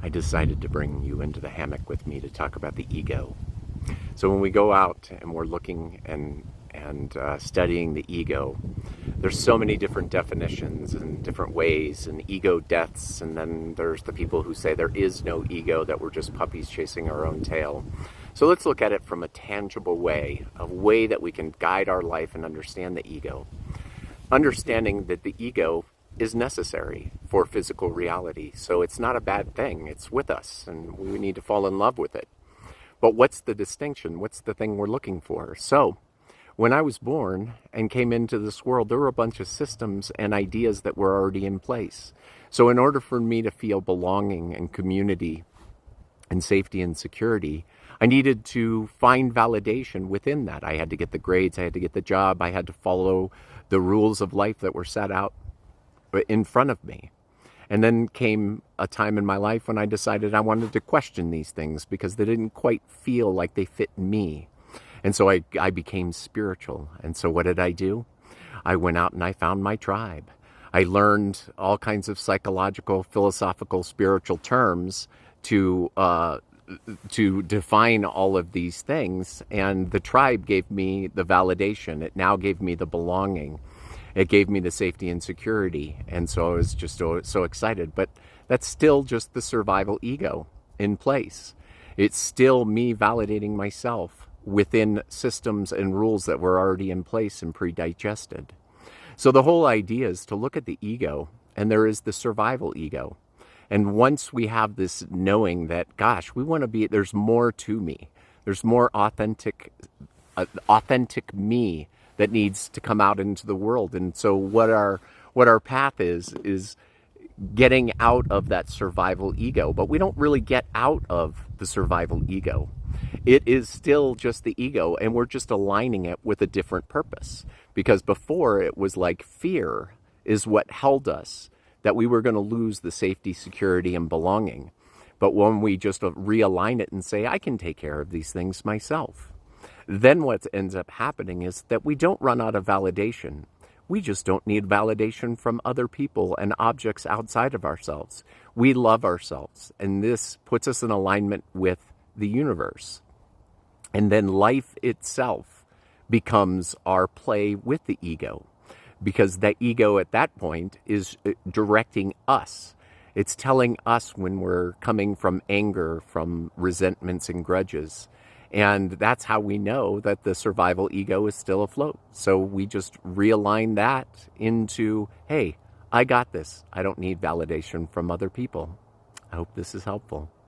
I decided to bring you into the hammock with me to talk about the ego. So when we go out and we're looking and studying the ego, there's so many different definitions and different ways, and ego deaths, and then there's the people who say there is no ego, that we're just puppies chasing our own tail. So let's look at it from a tangible way, a way that we can guide our life and understand the ego. Understanding that the ego is necessary for physical reality. So it's not a bad thing. It's with us, and we need to fall in love with it. But what's the distinction? What's the thing we're looking for? So when I was born and came into this world, there were a bunch of systems and ideas that were already in place. So in order for me to feel belonging and community and safety and security, I needed to find validation within that. I had to get the grades, I had to get the job, I had to follow the rules of life that were set out in front of me. And then came a time in my life when I decided I wanted to question these things because they didn't quite feel like they fit me. And so I became spiritual. And so what did I do? I went out and I found my tribe. I learned all kinds of psychological, philosophical, spiritual terms to define all of these things. And the tribe gave me the validation. It now gave me the belonging. It gave me the safety and security. And so I was just so excited. But that's still just the survival ego in place. It's still me validating myself within systems and rules that were already in place and pre-digested. So the whole idea is to look at the ego, and there is the survival ego. And once we have this knowing that, gosh, we want to be, there's more to me. There's more authentic me that needs to come out into the world. And so what our path is getting out of that survival ego. But we don't really get out of the survival ego. It is still just the ego, and we're just aligning it with a different purpose. Because before, it was like fear is what held us, that we were going to lose the safety, security, and belonging. But when we just realign it and say, I can take care of these things myself, then what ends up happening is that we don't run out of validation. We just don't need validation from other people and objects outside of ourselves. We love ourselves, and this puts us in alignment with the universe. And then life itself becomes our play with the ego, because the ego at that point is directing us. It's telling us when we're coming from anger, from resentments and grudges. And that's how we know that the survival ego is still afloat. So we just realign that into, hey, I got this. I don't need validation from other people. I hope this is helpful.